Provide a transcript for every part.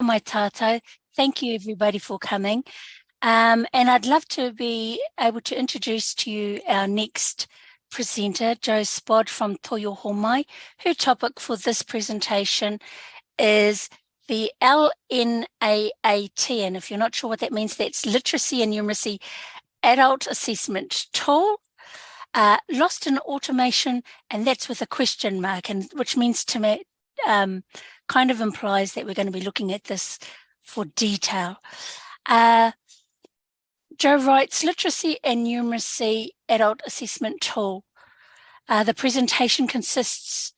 My tātou. Thank you everybody for coming. And I'd love to be able to introduce to you our next presenter, Jo Spod from Ohomai. Her topic for this presentation is the LNAAT, and if you're not sure what that means, that's Literacy and Numeracy Adult Assessment Tool. Lost in automation, and that's with a question mark, and which means to me, kind of implies that we're going to be looking at this for detail. Jo writes Literacy and Numeracy Adult Assessment Tool. The presentation considers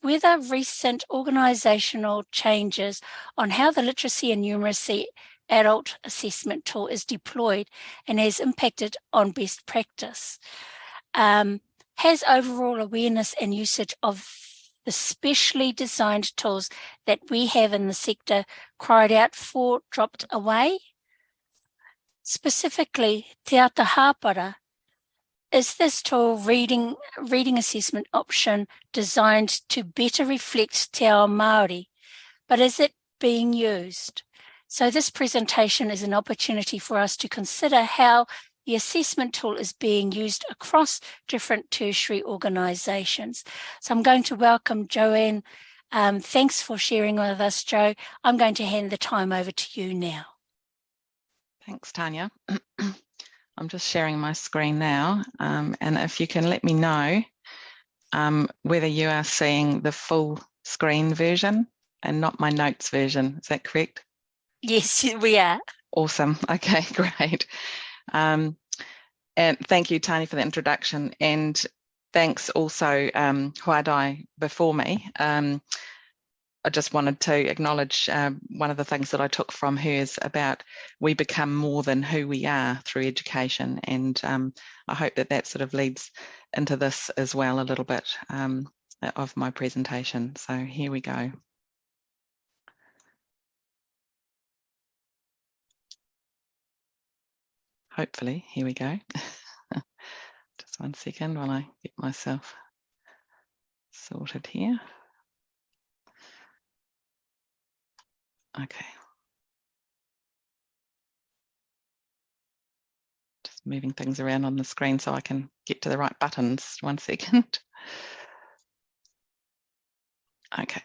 whether recent organisational changes on how the Literacy and Numeracy Adult Assessment Tool is deployed and has impacted on best practice. Has overall awareness and usage of the specially designed tools that we have in the sector cried out for dropped away? Specifically, Te Ata Hāpara, is this tool reading assessment option designed to better reflect Te Ao Māori, but is it being used? So this presentation is an opportunity for us to consider how the assessment tool is being used across different tertiary organisations. So I'm going to welcome Joanne. Thanks for sharing with us, Jo. I'm going to hand the time over to you now. Thanks, Tanya. I'm just sharing my screen now, and if you can let me know whether you are seeing the full screen version and not my notes version. Is that correct? Yes, we are. Awesome. Okay, great. And thank you, Tanya, for the introduction. And thanks also, Huadai before me. I just wanted to acknowledge one of the things that I took from her is about we become more than who we are through education. And I hope that that sort of leads into this as well a little bit of my presentation. So here we go. Hopefully, here we go. Just 1 second while I get myself sorted here. Okay. Just moving things around on the screen so I can get to the right buttons. 1 second. Okay.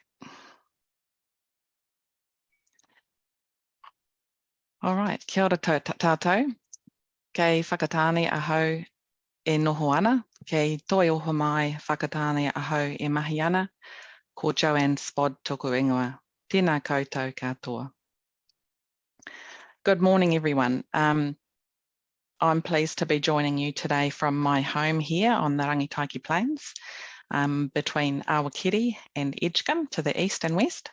All right. Kia ora tātou. Kei whakatāne ahau e noho ana, kei toi Ohomai whakatāne ahau e mahi ana, ko Joanne Spod tōku ingoa. Tēnā koutou katoa. Good morning, everyone. I'm pleased to be joining you today from my home here on the Rangitaiki Plains, between Awakiri and Edgecombe to the east and west,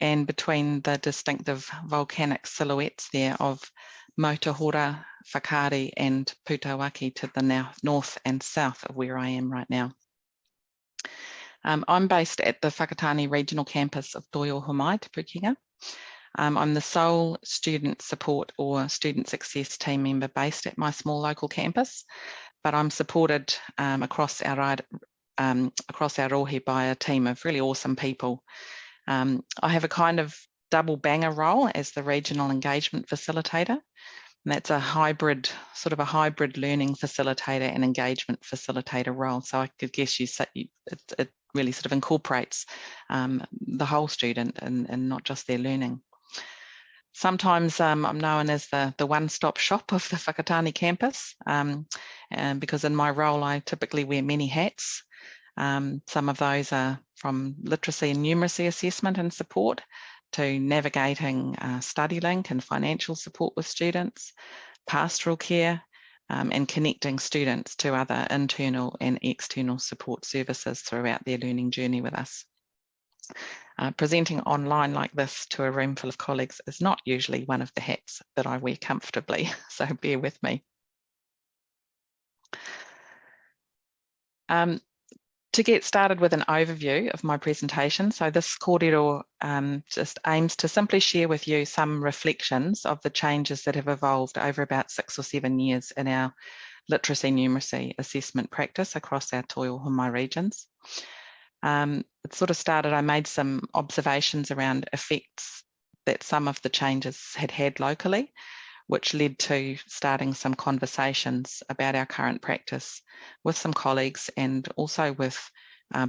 and between the distinctive volcanic silhouettes there of Motuhora, Whakaari and Putawaki to the north and south of where I am right now. I'm based at the Whakatane Regional Campus of Toi Ohomai, Te Pukenga. I'm the sole student support or student success team member based at my small local campus, but I'm supported across our rohe by a team of really awesome people. I have a kind of double banger role as the regional engagement facilitator. And that's a hybrid learning facilitator and engagement facilitator role. So I could guess it really sort of incorporates the whole student and not just their learning. Sometimes I'm known as the one-stop shop of the Whakatane campus, and because in my role I typically wear many hats. Some of those are from literacy and numeracy assessment and support, to navigating StudyLink and financial support with students, pastoral care, and connecting students to other internal and external support services throughout their learning journey with us. Presenting online like this to a room full of colleagues is not usually one of the hats that I wear comfortably, so bear with me. To get started with an overview of my presentation, so this kōrero just aims to simply share with you some reflections of the changes that have evolved over about 6 or 7 years in our literacy numeracy assessment practice across our Toi Ohomai regions. It sort of started, I made some observations around effects that some of the changes had had locally, which led to starting some conversations about our current practice with some colleagues, and also with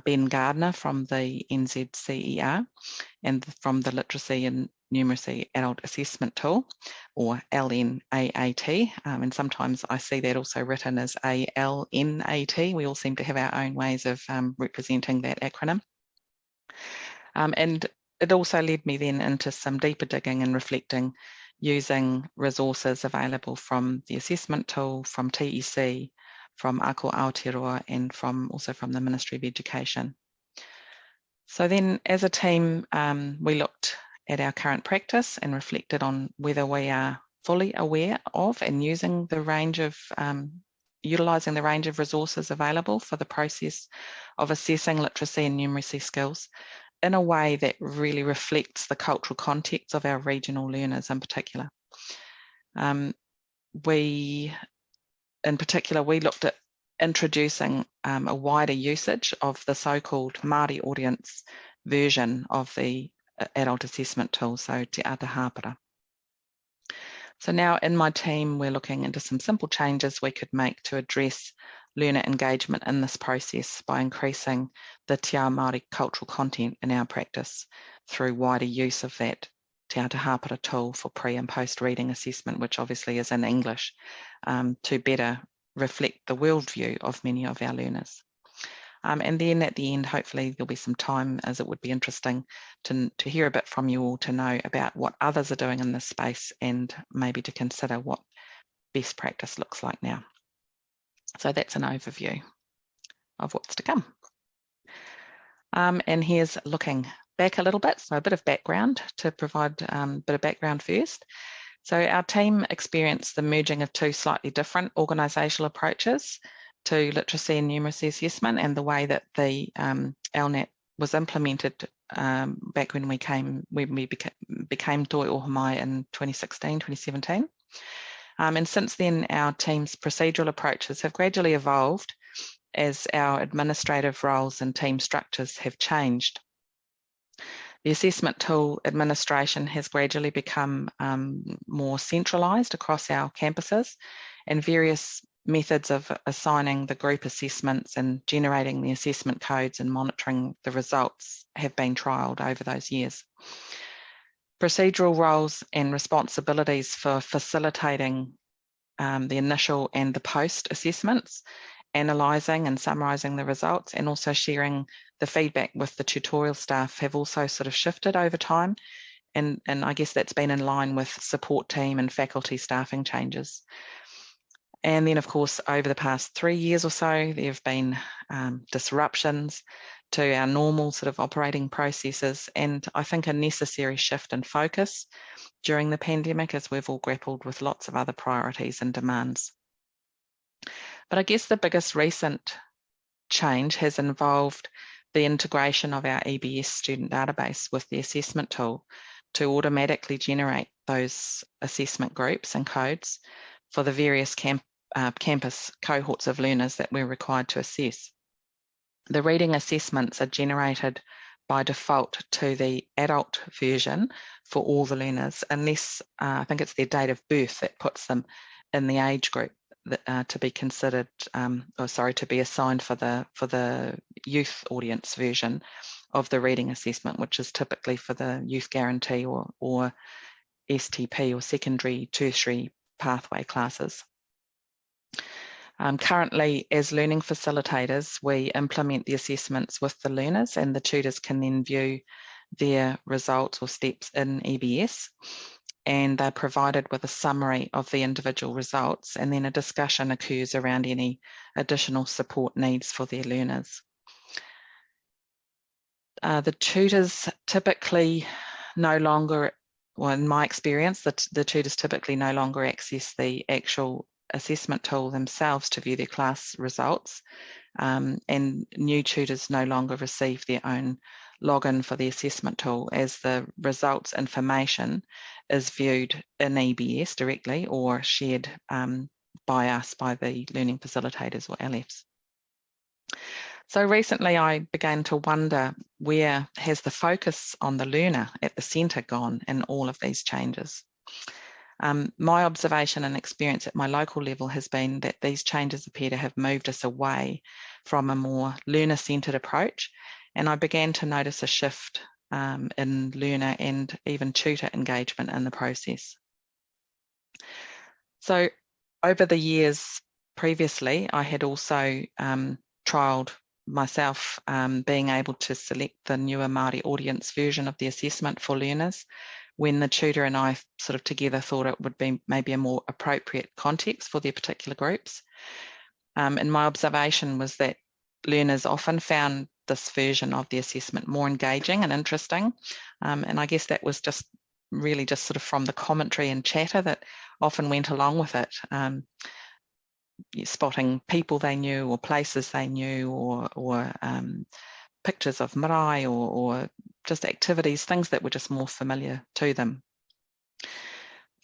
Ben Gardner from the NZCER and from the Literacy and Numeracy Adult Assessment Tool, or LNAAT, and sometimes I see that also written as ALNAT. We all seem to have our own ways of representing that acronym. And it also led me then into some deeper digging and reflecting, using resources available from the assessment tool, from TEC, from Ako Aotearoa, and also from the Ministry of Education. So then as a team, we looked at our current practice and reflected on whether we are fully aware of and using the range of, utilising the range of resources available for the process of assessing literacy and numeracy skills in a way that really reflects the cultural context of our regional learners in particular. We looked at introducing a wider usage of the so-called Māori audience version of the adult assessment tool, so Te Ata Hāpara. So now in my team, we're looking into some simple changes we could make to address learner engagement in this process by increasing the Te Ao Māori cultural content in our practice through wider use of that Te Ata Hāpara tool for pre and post reading assessment, which obviously is in English, to better reflect the worldview of many of our learners. And then at the end, hopefully there'll be some time, as it would be interesting to hear a bit from you all, to know about what others are doing in this space, and maybe to consider what best practice looks like now. So that's an overview of what's to come. And here's looking back a little bit, so a bit of background to provide a bit of background first. So our team experienced the merging of two slightly different organisational approaches to literacy and numeracy assessment, and the way that the LNAAT was implemented back when we became Toi Ohomai in 2016, 2017. And since then, our team's procedural approaches have gradually evolved as our administrative roles and team structures have changed. The assessment tool administration has gradually become more centralised across our campuses, and various methods of assigning the group assessments and generating the assessment codes and monitoring the results have been trialled over those years. Procedural roles and responsibilities for facilitating the initial and the post assessments, analysing and summarising the results, and also sharing the feedback with the tutorial staff have also sort of shifted over time. And I guess that's been in line with support team and faculty staffing changes. And then, of course, over the past 3 years or so, there have been disruptions to our normal sort of operating processes, and I think a necessary shift in focus during the pandemic, as we've all grappled with lots of other priorities and demands. But I guess the biggest recent change has involved the integration of our EBS student database with the assessment tool to automatically generate those assessment groups and codes for the various campus cohorts of learners that we're required to assess. The reading assessments are generated by default to the adult version for all the learners, unless I think it's their date of birth that puts them in the age group that, to be considered, to be assigned for the youth audience version of the reading assessment, which is typically for the youth guarantee or STP or secondary tertiary pathway classes. Currently, as learning facilitators, we implement the assessments with the learners, and the tutors can then view their results or steps in EBS, and they're provided with a summary of the individual results, and then a discussion occurs around any additional support needs for their learners. The tutors typically no longer, well, in my experience, the tutors typically no longer access the actual assessment tool themselves to view their class results, and new tutors no longer receive their own login for the assessment tool, as the results information is viewed in EBS directly or shared by us, by the learning facilitators or LFs. So recently I began to wonder, where has the focus on the learner at the centre gone in all of these changes? My observation and experience at my local level has been that these changes appear to have moved us away from a more learner-centred approach, and I began to notice a shift in learner and even tutor engagement in the process. So over the years previously, I had also trialled myself being able to select the newer Māori audience version of the assessment for learners, when the tutor and I sort of together thought it would be maybe a more appropriate context for their particular groups. And my observation was that learners often found this version of the assessment more engaging and interesting. And I guess that was just really just sort of from the commentary and chatter that often went along with it. Spotting people they knew or places they knew, or pictures of marae, or just activities, things that were just more familiar to them.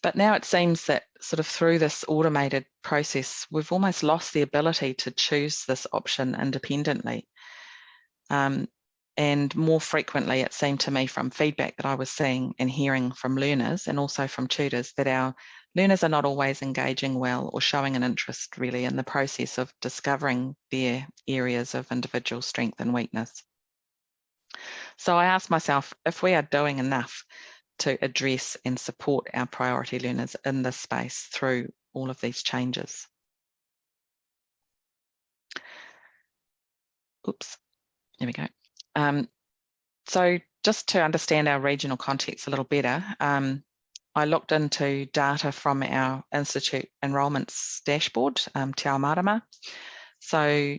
But now it seems that sort of through this automated process, we've almost lost the ability to choose this option independently. And more frequently, it seemed to me from feedback that I was seeing and hearing from learners and also from tutors, that our learners are not always engaging well or showing an interest really in the process of discovering their areas of individual strength and weakness. So I asked myself if we are doing enough to address and support our priority learners in this space through all of these changes. Oops, there we go. So just to understand our regional context a little better, I looked into data from our Institute Enrolments dashboard, Te Ao Marama. So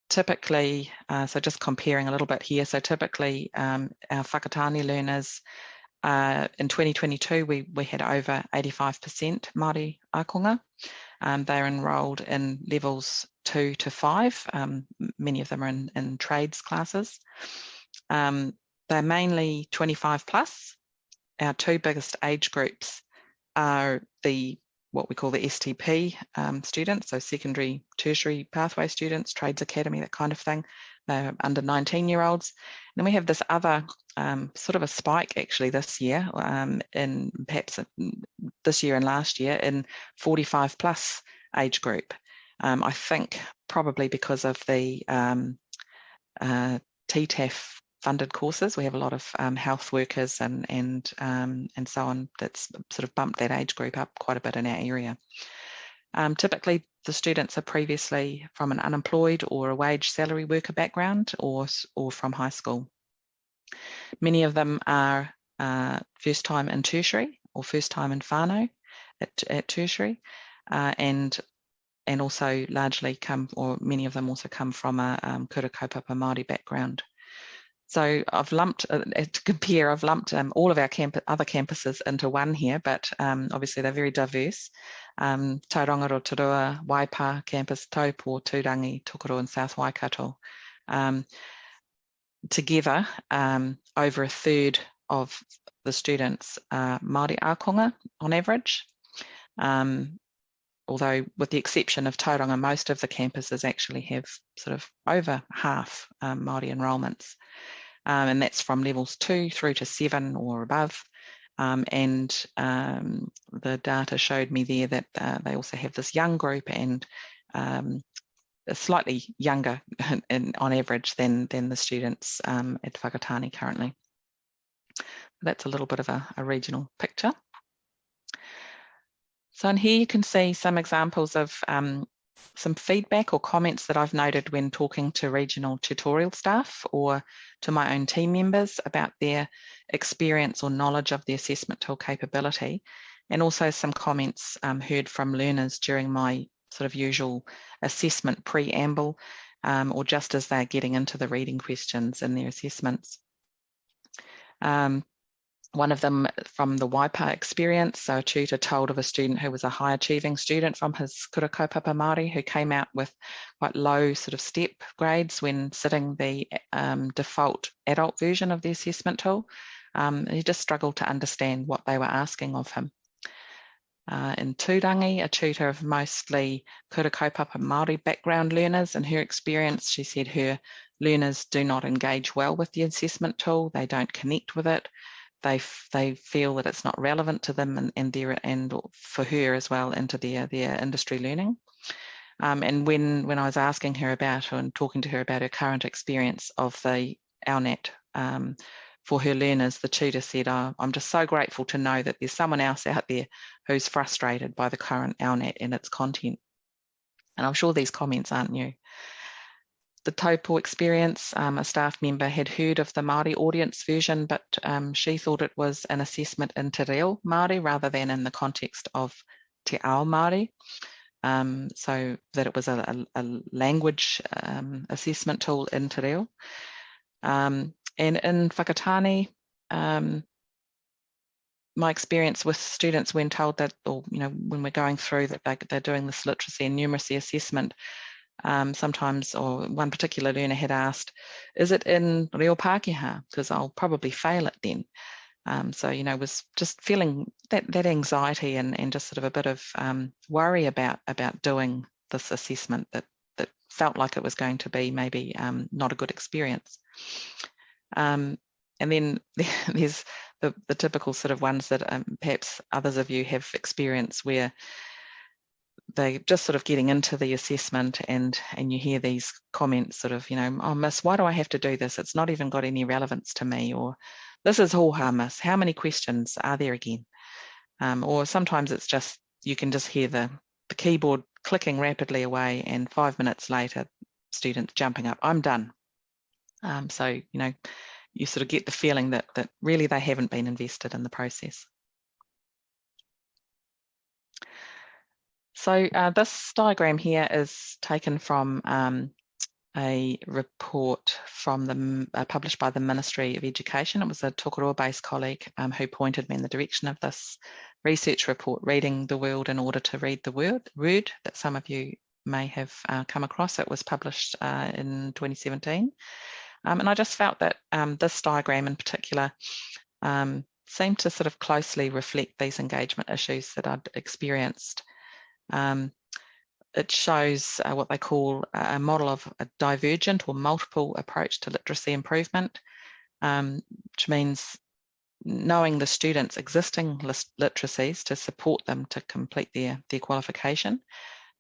typically, so just comparing a little bit here, so typically our whakatane learners, in 2022, we had over 85% Māori ākonga. They're enrolled in levels 2 to 5. Many of them are in trades classes. They're mainly 25 plus. Our two biggest age groups are what we call the STP students, so secondary, tertiary pathway students, trades academy, that kind of thing. They're under 19-year-olds. And then we have this other sort of a spike actually this year, in perhaps this year and last year, in 45 plus age group. I think probably because of the TTAF funded courses. We have a lot of health workers and so on that's sort of bumped that age group up quite a bit in our area. Typically, the students are previously from an unemployed or a wage salary worker background, or from high school. Many of them are first time in tertiary or first time in whānau at tertiary, and also largely many of them also come from a kura kaupapa Māori background. So I've lumped, to compare, I've lumped all of our other campuses into one here, but obviously they're very diverse. Tauranga, Rotorua, Waipa campus, Taupo, Tūrangi, Tokoro and South Waikato. Together, over a third of the students are Māori ākonga on average. Although with the exception of Tauranga, most of the campuses actually have sort of over half Māori enrolments. And that's from levels 2 through to 7 or above. And the data showed me there that they also have this young group, and slightly younger on average than the students at whakatane currently. That's a little bit of a regional picture. So in here you can see some examples of some feedback or comments that I've noted when talking to regional tutorial staff or to my own team members about their experience or knowledge of the assessment tool capability, and also some comments heard from learners during my sort of usual assessment preamble, or just as they're getting into the reading questions in their assessments. One of them from the Waipa experience, so a tutor told of a student who was a high achieving student from his kura kaupapa Māori who came out with quite low sort of step grades when sitting the default adult version of the assessment tool. He just struggled to understand what they were asking of him. in Tūrangi, a tutor of mostly kura kaupapa Māori background learners. In her experience, she said her learners do not engage well with the assessment tool. They don't connect with it. They feel that it's not relevant to them and for her as well into their industry learning. And when I was asking her about and talking to her about her current experience of the LNAAT for her learners, the tutor said, I'm just so grateful to know that there's someone else out there who's frustrated by the current LNAAT and its content. And I'm sure these comments aren't new. The taupo experience, a staff member had heard of the Māori audience version, but she thought it was an assessment in te reo Māori rather than in the context of te ao Māori. So that it was a language assessment tool in te reo. And in whakatane, my experience with students when told that, or when we're going through that they're doing this literacy and numeracy assessment, sometimes, or one particular learner had asked, is it in reo Pākehā? Because I'll probably fail it then. So, was just feeling that anxiety and just sort of a bit of worry about doing this assessment that felt like it was going to be maybe not a good experience. And then there's the typical sort of ones that perhaps others of you have experienced where they just sort of getting into the assessment and you hear these comments sort of, oh, miss, why do I have to do this? It's not even got any relevance to me, or this is hōhā, miss, how many questions are there again? Or sometimes it's just, you can just hear the keyboard clicking rapidly away and 5 minutes later, students jumping up, I'm done. So, you sort of get the feeling that really they haven't been invested in the process. So this diagram here is taken from a report from published by the Ministry of Education. It was a Tokoroa-based colleague who pointed me in the direction of this research report, Reading the World in Order to Read the Word, that some of you may have come across. It was published in 2017. And I just felt that this diagram in particular seemed to sort of closely reflect these engagement issues that I'd experienced. It shows what they call a model of a divergent or multiple approach to literacy improvement, which means knowing the students' existing literacies to support them to complete their qualification.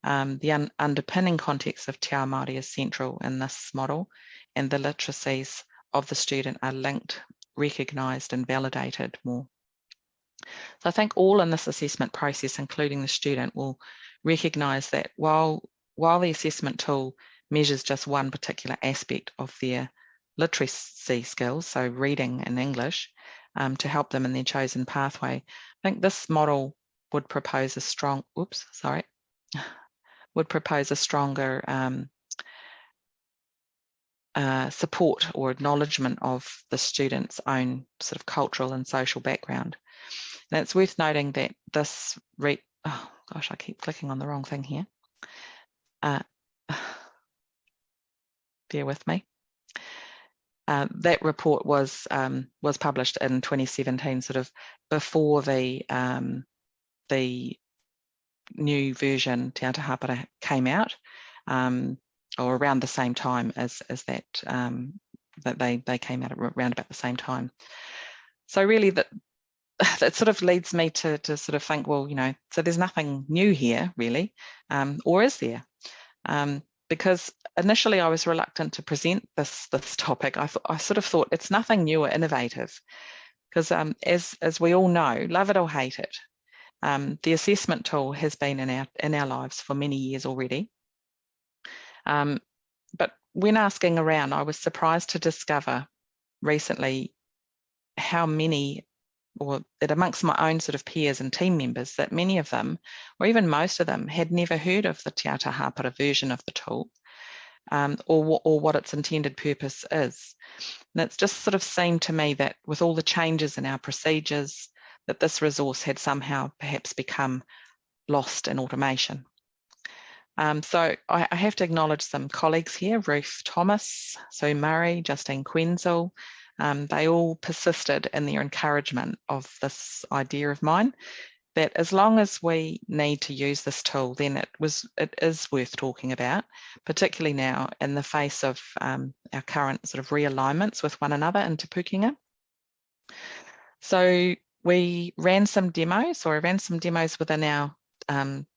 The underpinning context of Te Ao Māori is central in this model, and the literacies of the student are linked, recognised and validated more. So I think all in this assessment process, including the student, will recognise that while the assessment tool measures just one particular aspect of their literacy skills, so reading and English, to help them in their chosen pathway, I think this model would propose a stronger support or acknowledgement of the student's own sort of cultural and social background. And it's worth noting that this oh gosh, I keep clicking on the wrong thing here. Bear with me. That report was published in 2017, sort of before the new version Te Ata Hāpara came out, or around the same time as that they came out around about the same time. So really that sort of leads me to sort of think, well, so there's nothing new here really, or is there? Because initially I was reluctant to present this topic. I sort of thought it's nothing new or innovative, because as we all know, love it or hate it, the assessment tool has been in our lives for many years already. But when asking around, I was surprised to discover recently how many, or that amongst my own sort of peers and team members, that many of them, or even most of them, had never heard of the Te Ata Hāpara version of the tool, or what its intended purpose is. And it's just sort of seemed to me that with all the changes in our procedures, that this resource had somehow perhaps become lost in automation. So I have to acknowledge some colleagues here, Ruth Thomas, Sue Murray, Justine Quenzel. They all persisted in their encouragement of this idea of mine. that as long as we need to use this tool, then it is worth talking about, particularly now in the face of our current sort of realignments with one another in Te Pukenga. So we ran some demos, or I ran some demos within our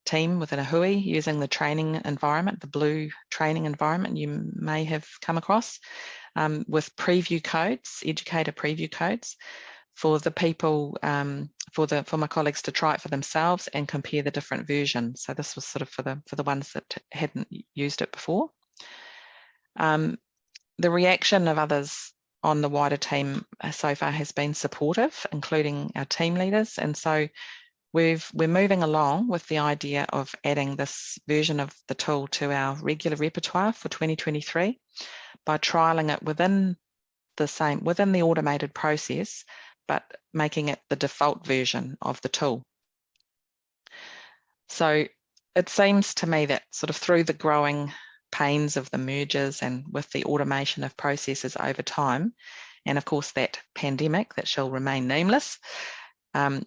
team within a hui using the training environment, the blue training environment you may have come across, with preview codes, educator preview codes, for the people, for my colleagues to try it for themselves and compare the different versions. So this was sort of for the ones that hadn't used it before. The reaction of others on the wider team so far has been supportive, including our team leaders, and so we're moving along with the idea of adding this version of the tool to our regular repertoire for 2023 by trialling it within the automated process, but making it the default version of the tool. So it seems to me that sort of through the growing pains of the mergers and with the automation of processes over time, and of course that pandemic that shall remain nameless,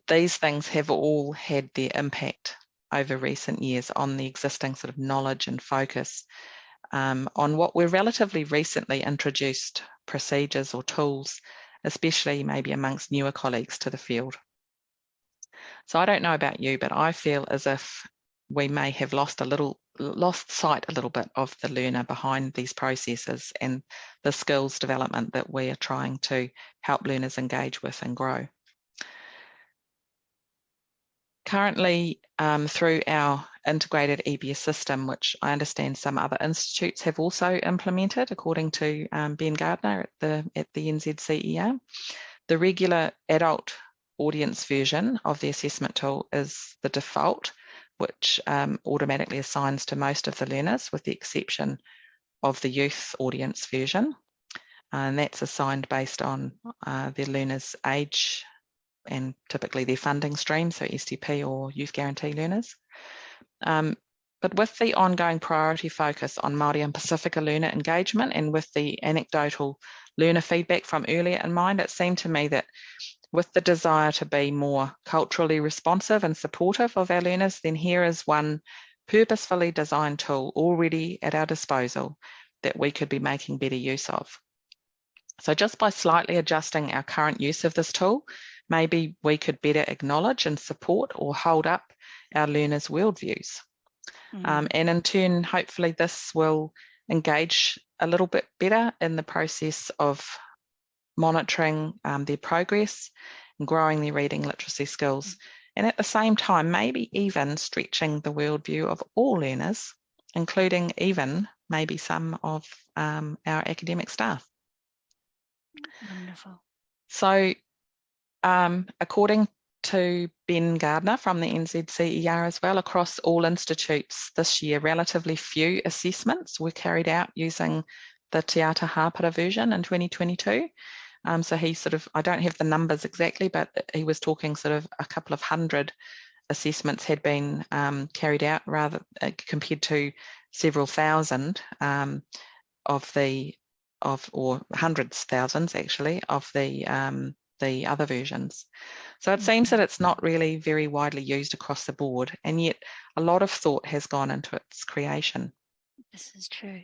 these things have all had their impact over recent years on the existing sort of knowledge and focus on what were relatively recently introduced procedures or tools, especially maybe amongst newer colleagues to the field. So I don't know about you, but I feel as if we may have lost sight a little bit of the learner behind these processes and the skills development that we are trying to help learners engage with and grow. Currently, through our integrated EBS system, which I understand some other institutes have also implemented, according to Ben Gardner at the NZCER, the regular adult audience version of the assessment tool is the default, which automatically assigns to most of the learners, with the exception of the youth audience version. And that's assigned based on their learners' age and typically their funding stream, so STP or Youth Guarantee learners. But with the ongoing priority focus on Māori and Pasifika learner engagement, and with the anecdotal learner feedback from earlier in mind, it seemed to me that with the desire to be more culturally responsive and supportive of our learners, then here is one purposefully designed tool already at our disposal that we could be making better use of. So just by slightly adjusting our current use of this tool, maybe we could better acknowledge and support or hold up our learners' worldviews. And in turn, hopefully this will engage a little bit better in the process of monitoring their progress and growing their reading literacy skills. And at the same time, maybe even stretching the worldview of all learners, including even maybe some of our academic staff. Wonderful. So according to Ben Gardner from the NZCER as well, across all institutes this year, relatively few assessments were carried out using the Te Ata Hāpara version in 2022. So he sort of, I don't have the numbers exactly, but he was talking sort of a couple of hundred assessments had been carried out, rather compared to several thousand or hundreds, thousands actually, of the other versions. So it seems that it's not really very widely used across the board, and yet a lot of thought has gone into its creation. This is true.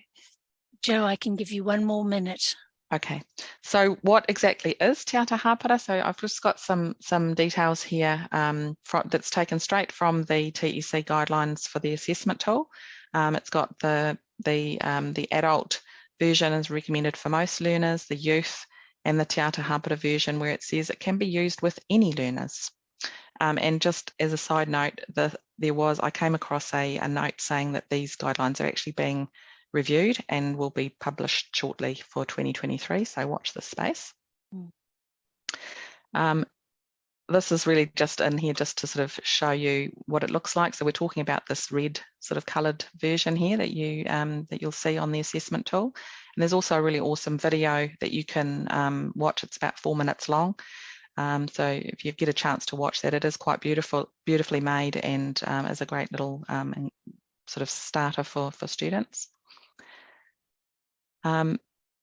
Jo, I can give you one more minute. Okay, so what exactly is Te Ata Hāpara? So I've just got some details here that's taken straight from the TEC guidelines for the assessment tool. It's got the adult version is recommended for most learners, the youth, and the Te Ata Hāpara version where it says it can be used with any learners. And just as a side note, I came across a note saying that these guidelines are actually being reviewed and will be published shortly for 2023, so watch this space. This is really just in here just to sort of show you what it looks like. So we're talking about this red sort of coloured version here that you'll see on the assessment tool. And there's also a really awesome video that you can watch. It's about 4 minutes long. So if you get a chance to watch that, it is quite beautifully made, and is a great little sort of starter for students.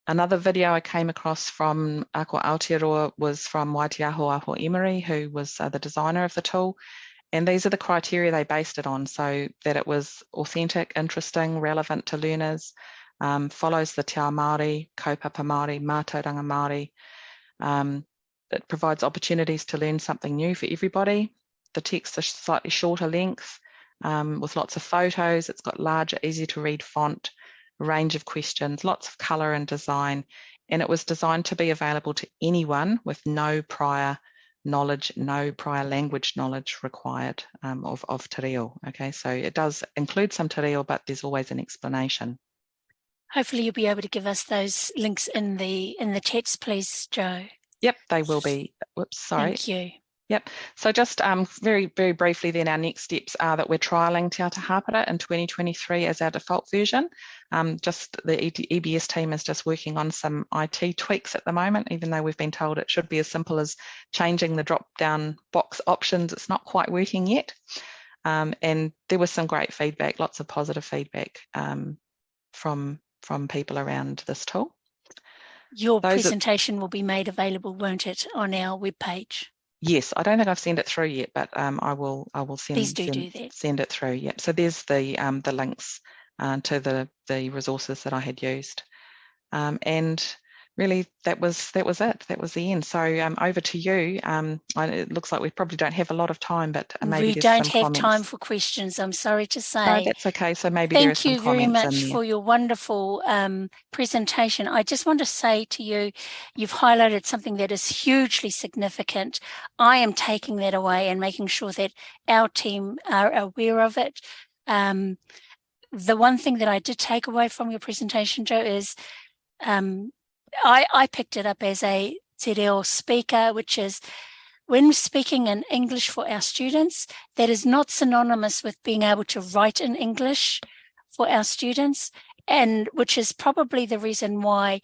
Another video I came across from Ako Aotearoa was from Waitiaho Aho Emery, who was the designer of the tool. And these are the criteria they based it on, so that it was authentic, interesting, relevant to learners, follows the te ao Māori, kaupapa Māori, mātauranga Māori. It provides opportunities to learn something new for everybody. The text is slightly shorter length, with lots of photos. It's got larger, easy to read font, a range of questions, lots of colour and design. And it was designed to be available to anyone with no prior knowledge, no prior language knowledge required of te reo. Okay, so it does include some te reo, but there's always an explanation. Hopefully you'll be able to give us those links in the chats, please, Jo. Yep, they will be. Whoops, sorry. Thank you. Yep. So just very briefly then, our next steps are that we're trialling Te Ata Hāpara in 2023 as our default version. Just the EBS team is just working on some IT tweaks at the moment, even though we've been told it should be as simple as changing the drop-down box options. It's not quite working yet. And there was some great feedback, lots of positive feedback from people around this tool. Your presentation will be made available, won't it, on our webpage? Yes, I don't think I've sent it through yet, but I will send it through. Yep. So there's the links to the resources that I had used, and really that was it. That was the end. So over to you. It looks like we probably don't have a lot of time, but maybe we don't have time for questions. I'm sorry to say. No, that's okay. So maybe there are some comments in there. Thank you very much for your wonderful presentation. I just want to say to you, you've highlighted something that is hugely significant. I am taking that away and making sure that our team are aware of it. The one thing that I did take away from your presentation, Jo, is I picked it up as a te reo speaker, which is when speaking in English for our students, that is not synonymous with being able to write in English for our students, and which is probably the reason why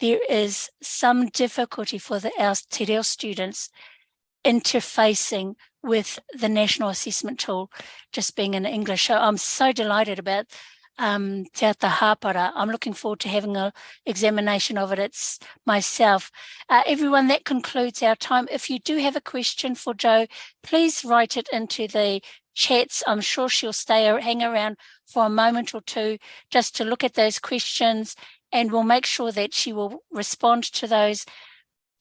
there is some difficulty for our te reo students interfacing with the national assessment tool just being in English. So I'm so delighted about Te Ata Hāpara. I'm looking forward to having an examination of it myself. Everyone, that concludes our time. If you do have a question for Jo, please write it into the chats. I'm sure she'll hang around for a moment or two just to look at those questions, and we'll make sure that she will respond to those,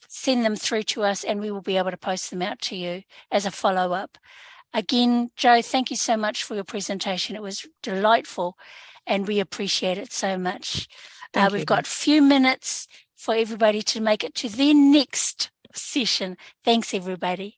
send them through to us, and we will be able to post them out to you as a follow-up. Again, Jo, thank you so much for your presentation. It was delightful and we appreciate it so much. We've got a few minutes for everybody to make it to their next session. Thanks, everybody.